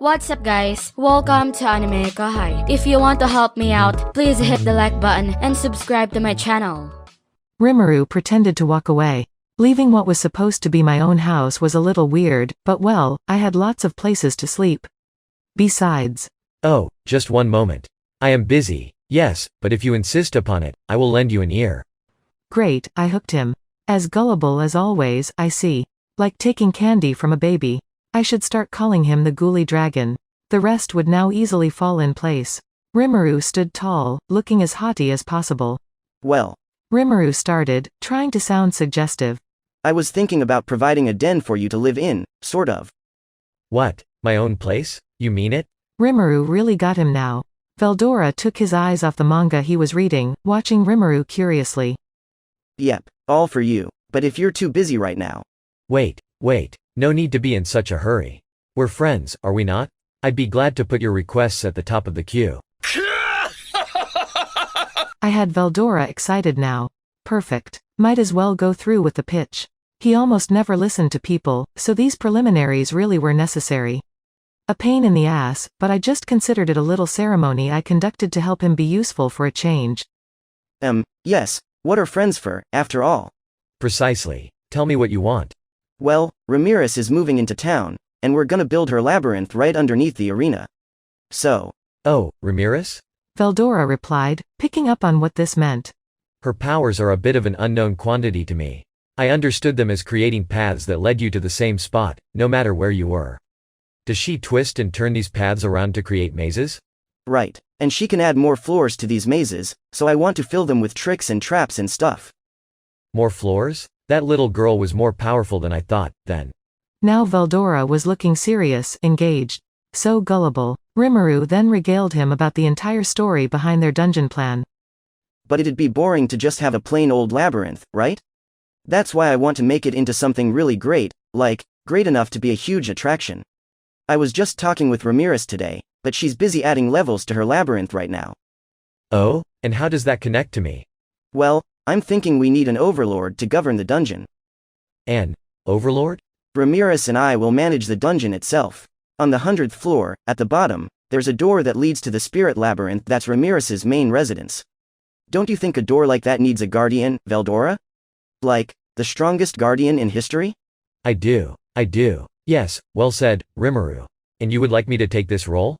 What's up guys, welcome to AnimeKouhai. If you want to help me out, please hit the like button and subscribe to my channel. Rimuru pretended to walk away. Leaving what was supposed to be my own house was a little weird, but well, I had lots of places to sleep. Besides. Oh, just one moment. I am busy, yes, but if you insist upon it, I will lend you an ear. Great, I hooked him. As gullible as always, I see. Like taking candy from a baby. I should start calling him the Ghoulie Dragon. The rest would now easily fall in place. Rimuru stood tall, looking as haughty as possible. Well. Rimuru started, trying to sound suggestive. I was thinking about providing a den for you to live in, sort of. What, my own place? You mean it? Rimuru really got him now. Veldora took his eyes off the manga he was reading, watching Rimuru curiously. Yep, all for you, but if you're too busy right now. Wait, no need to be in such a hurry. We're friends, are we not? I'd be glad to put your requests at the top of the queue. I had Veldora excited now. Perfect. Might as well go through with the pitch. He almost never listened to people, so these preliminaries really were necessary. A pain in the ass, but I just considered it a little ceremony I conducted to help him be useful for a change. Yes, what are friends for, after all? Precisely. Tell me what you want. Well, Ramirez is moving into town, and we're gonna build her labyrinth right underneath the arena. So. Oh, Ramirez? Veldora replied, picking up on what this meant. Her powers are a bit of an unknown quantity to me. I understood them as creating paths that led you to the same spot, no matter where you were. Does she twist and turn these paths around to create mazes? Right, and she can add more floors to these mazes, so I want to fill them with tricks and traps and stuff. More floors? That little girl was more powerful than I thought, then. Now Veldora was looking serious, engaged. So gullible. Rimuru then regaled him about the entire story behind their dungeon plan. But it'd be boring to just have a plain old labyrinth, right? That's why I want to make it into something really great, like, great enough to be a huge attraction. I was just talking with Ramirez today, but she's busy adding levels to her labyrinth right now. Oh, and how does that connect to me? Well, I'm thinking we need an overlord to govern the dungeon. An overlord? Ramirez and I will manage the dungeon itself. On the 100th floor, at the bottom, there's a door that leads to the spirit labyrinth that's Ramirez's main residence. Don't you think a door like that needs a guardian, Veldora? Like, the strongest guardian in history? I do. Yes, well said, Rimuru. And you would like me to take this role?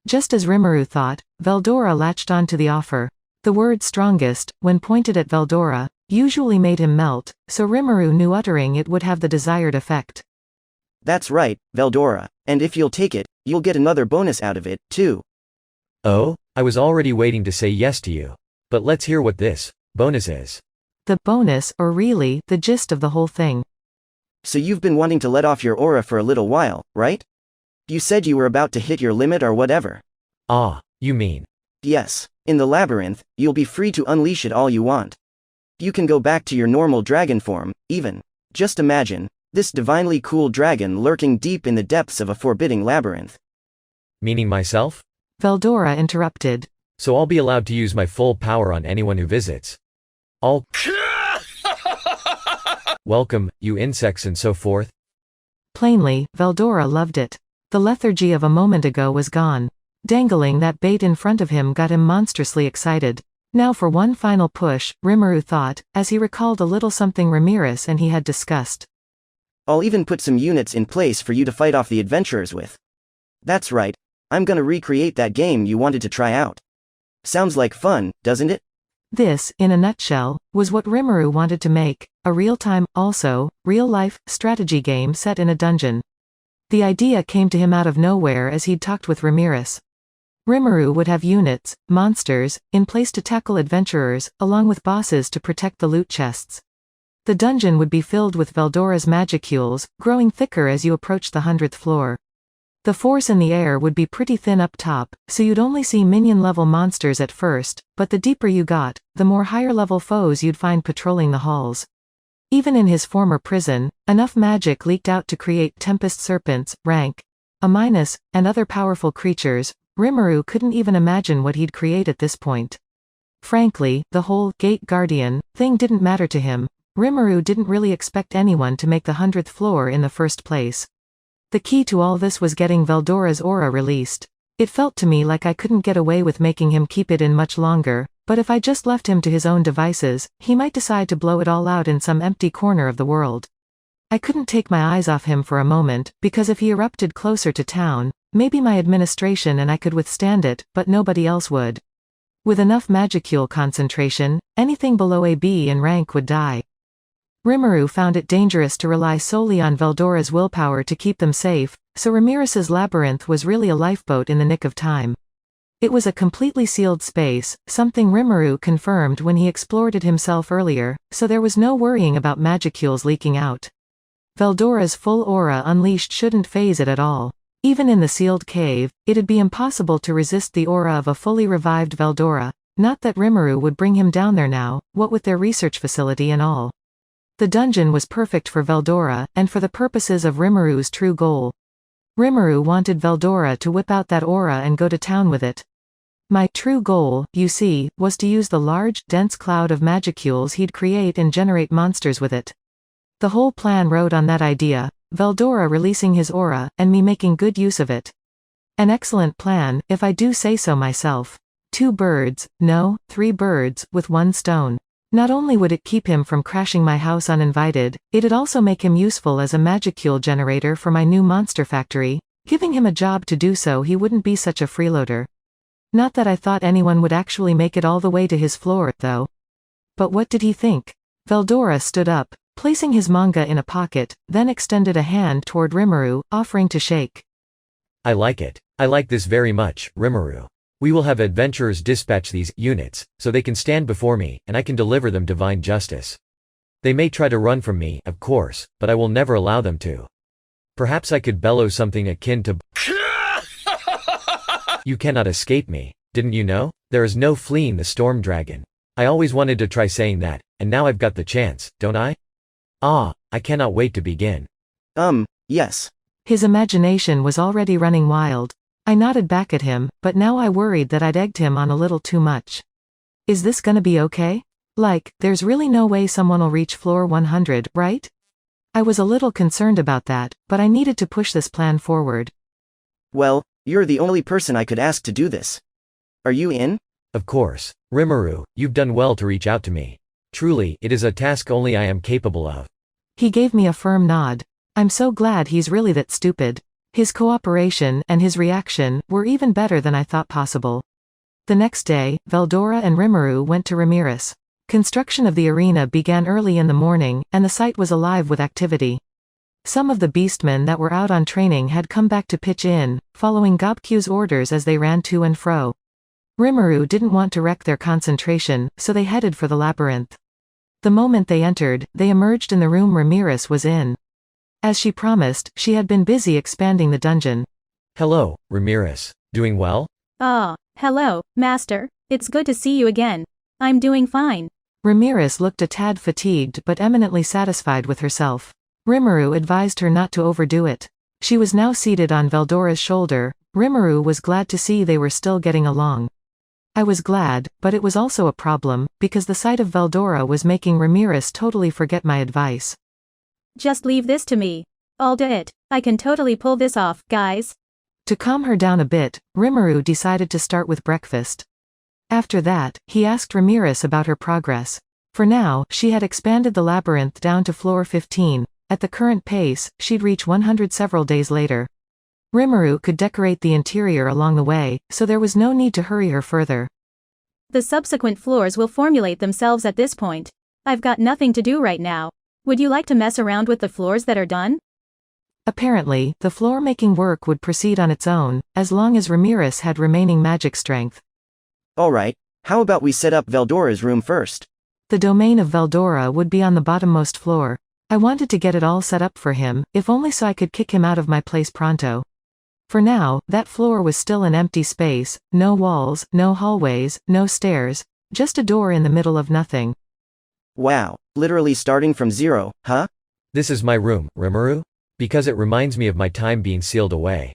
Just as Rimuru thought, Veldora latched on to the offer. The word strongest, when pointed at Veldora, usually made him melt, so Rimuru knew uttering it would have the desired effect. That's right, Veldora, and if you'll take it, you'll get another bonus out of it, too. Oh, I was already waiting to say yes to you. But let's hear what this bonus is. The bonus, or really, the gist of the whole thing. So you've been wanting to let off your aura for a little while, right? You said you were about to hit your limit or whatever. Ah, you mean. Yes, in the labyrinth, you'll be free to unleash it all you want. You can go back to your normal dragon form, even. Just imagine, this divinely cool dragon lurking deep in the depths of a forbidding labyrinth. Meaning myself? Veldora interrupted. So I'll be allowed to use my full power on anyone who visits. All welcome, you insects and so forth. Plainly, Veldora loved it. The lethargy of a moment ago was gone. Dangling that bait in front of him got him monstrously excited. Now for one final push, Rimuru thought, as he recalled a little something Ramirez and he had discussed. I'll even put some units in place for you to fight off the adventurers with. That's right, I'm gonna recreate that game you wanted to try out. Sounds like fun, doesn't it? This, in a nutshell, was what Rimuru wanted to make, a real-time, also, real-life, strategy game set in a dungeon. The idea came to him out of nowhere as he'd talked with Ramirez. Rimuru would have units, monsters, in place to tackle adventurers, along with bosses to protect the loot chests. The dungeon would be filled with Veldora's magicules, growing thicker as you approach the 100th floor. The force in the air would be pretty thin up top, so you'd only see minion-level monsters at first, but the deeper you got, the more higher-level foes you'd find patrolling the halls. Even in his former prison, enough magic leaked out to create Tempest Serpents, rank A-, and other powerful creatures. Rimuru couldn't even imagine what he'd create at this point. Frankly, the whole Gate Guardian thing didn't matter to him. Rimuru didn't really expect anyone to make the 100th floor in the first place. The key to all this was getting Veldora's aura released. It felt to me like I couldn't get away with making him keep it in much longer, but if I just left him to his own devices, he might decide to blow it all out in some empty corner of the world. I couldn't take my eyes off him for a moment, because if he erupted closer to town, maybe my administration and I could withstand it, but nobody else would. With enough magicule concentration, anything below AB in rank would die. Rimuru found it dangerous to rely solely on Veldora's willpower to keep them safe, so Ramirez's labyrinth was really a lifeboat in the nick of time. It was a completely sealed space, something Rimuru confirmed when he explored it himself earlier, so there was no worrying about magicules leaking out. Veldora's full aura unleashed shouldn't phase it at all. Even in the sealed cave, it'd be impossible to resist the aura of a fully revived Veldora. Not that Rimuru would bring him down there now, what with their research facility and all. The dungeon was perfect for Veldora, and for the purposes of Rimuru's true goal. Rimuru wanted Veldora to whip out that aura and go to town with it. My true goal, you see, was to use the large, dense cloud of magicules he'd create and generate monsters with it. The whole plan rode on that idea, Veldora releasing his aura, and me making good use of it. An excellent plan, if I do say so myself. 2 birds, no, 3 birds, with 1 stone. Not only would it keep him from crashing my house uninvited, it'd also make him useful as a magicule generator for my new monster factory. Giving him a job to do so, he wouldn't be such a freeloader. Not that I thought anyone would actually make it all the way to his floor, though. But what did he think? Veldora stood up, placing his manga in a pocket, then extended a hand toward Rimuru, offering to shake. I like it. I like this very much, Rimuru. We will have adventurers dispatch these units, so they can stand before me, and I can deliver them divine justice. They may try to run from me, of course, but I will never allow them to. Perhaps I could bellow something akin to You cannot escape me, didn't you know? There is no fleeing the storm dragon. I always wanted to try saying that, and now I've got the chance, don't I? Ah, I cannot wait to begin. Yes. His imagination was already running wild. I nodded back at him, but now I worried that I'd egged him on a little too much. Is this gonna be okay? Like, there's really no way someone'll reach floor 100, right? I was a little concerned about that, but I needed to push this plan forward. Well, you're the only person I could ask to do this. Are you in? Of course. Rimuru, you've done well to reach out to me. Truly, it is a task only I am capable of. He gave me a firm nod. I'm so glad he's really that stupid. His cooperation and his reaction were even better than I thought possible. The next day, Veldora and Rimuru went to Ramirez. Construction of the arena began early in the morning, and the site was alive with activity. Some of the beastmen that were out on training had come back to pitch in, following Gobkyu's orders as they ran to and fro. Rimuru didn't want to wreck their concentration, so they headed for the labyrinth. The moment they entered, they emerged in the room Ramirez was in. As she promised, she had been busy expanding the dungeon. Hello, Ramirez. Doing well? Hello, Master. It's good to see you again. I'm doing fine. Ramirez looked a tad fatigued but eminently satisfied with herself. Rimuru advised her not to overdo it. She was now seated on Veldora's shoulder. Rimuru was glad to see they were still getting along. I was glad, but it was also a problem, because the sight of Veldora was making Ramirez totally forget my advice. Just leave this to me. I'll do it. I can totally pull this off, guys. To calm her down a bit, Rimuru decided to start with breakfast. After that, he asked Ramirez about her progress. For now, she had expanded the labyrinth down to floor 15. At the current pace, she'd reach 100 several days later. Rimuru could decorate the interior along the way, so there was no need to hurry her further. The subsequent floors will formulate themselves at this point. I've got nothing to do right now. Would you like to mess around with the floors that are done? Apparently, the floor-making work would proceed on its own, as long as Ramirez had remaining magic strength. Alright, how about we set up Veldora's room first? The domain of Veldora would be on the bottommost floor. I wanted to get it all set up for him, if only so I could kick him out of my place pronto. For now, that floor was still an empty space, no walls, no hallways, no stairs, just a door in the middle of nothing. Wow, literally starting from zero, huh? This is my room, Rimuru? Because it reminds me of my time being sealed away.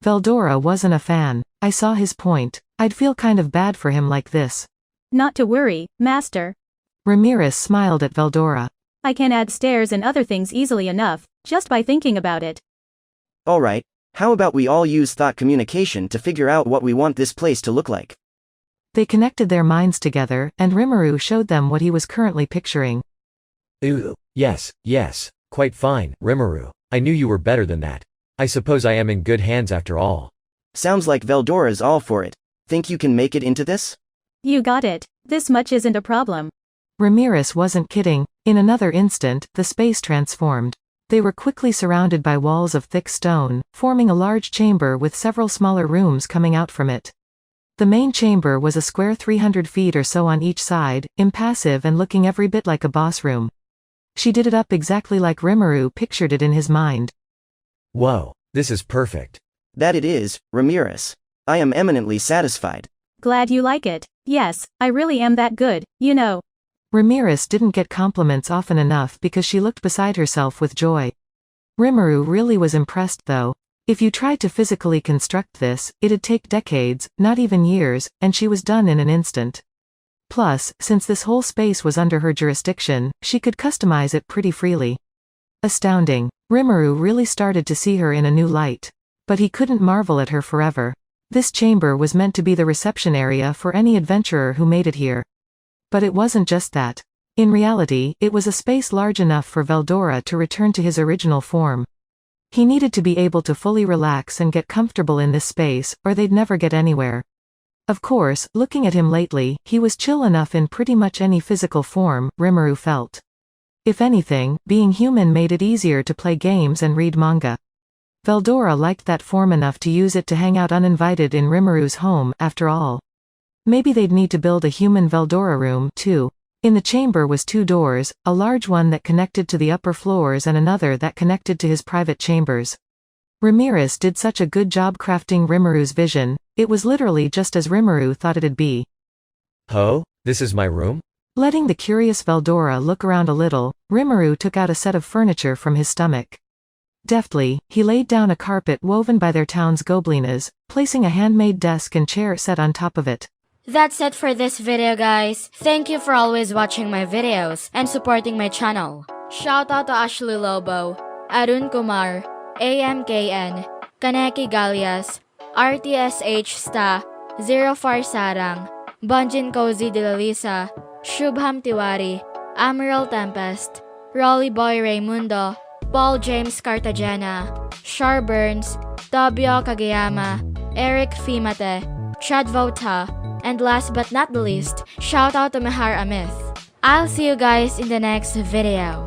Veldora wasn't a fan. I saw his point. I'd feel kind of bad for him like this. Not to worry, Master. Ramirez smiled at Veldora. I can add stairs and other things easily enough, just by thinking about it. Alright, how about we all use thought communication to figure out what we want this place to look like? They connected their minds together, and Rimuru showed them what he was currently picturing. Ooh, yes, quite fine, Rimuru. I knew you were better than that. I suppose I am in good hands after all. Sounds like Veldora's all for it. Think you can make it into this? You got it. This much isn't a problem. Ramirez wasn't kidding. In another instant, the space transformed. They were quickly surrounded by walls of thick stone, forming a large chamber with several smaller rooms coming out from it. The main chamber was a square 300 feet or so on each side, impassive and looking every bit like a boss room. She did it up exactly like Rimuru pictured it in his mind. Whoa, this is perfect. That it is, Ramirez. I am eminently satisfied. Glad you like it. Yes, I really am that good, you know. Ramirez didn't get compliments often enough because she looked beside herself with joy. Rimuru really was impressed though. If you tried to physically construct this, it'd take decades, not even years, and she was done in an instant. Plus, since this whole space was under her jurisdiction, she could customize it pretty freely. Astounding. Rimuru really started to see her in a new light. But he couldn't marvel at her forever. This chamber was meant to be the reception area for any adventurer who made it here. But it wasn't just that. In reality, it was a space large enough for Veldora to return to his original form. He needed to be able to fully relax and get comfortable in this space, or they'd never get anywhere. Of course, looking at him lately, he was chill enough in pretty much any physical form, Rimuru felt. If anything, being human made it easier to play games and read manga. Veldora liked that form enough to use it to hang out uninvited in Rimuru's home, after all. Maybe they'd need to build a human Veldora room, too. In the chamber was 2 doors, a large one that connected to the upper floors and another that connected to his private chambers. Ramirez did such a good job crafting Rimuru's vision, it was literally just as Rimuru thought it'd be. Oh, this is my room? Letting the curious Veldora look around a little, Rimuru took out a set of furniture from his stomach. Deftly, he laid down a carpet woven by their town's goblinas, placing a handmade desk and chair set on top of it. That's it for this video, guys. Thank you for always watching my videos and supporting my channel. Shout out to Ashley Lobo, Arun Kumar, AMKN, Kaneki Galias, RTSH Sta, 04 Sarang, Bunjin Cozy de la Lisa, Shubham Tiwari, Amaral Tempest, Rolly Boy Raymundo, Paul James Cartagena, Shar Burns, Tabio Kageyama, Eric Fimate, Chad Vota, and last but not the least, shout out to Mahar Amith. I'll see you guys in the next video.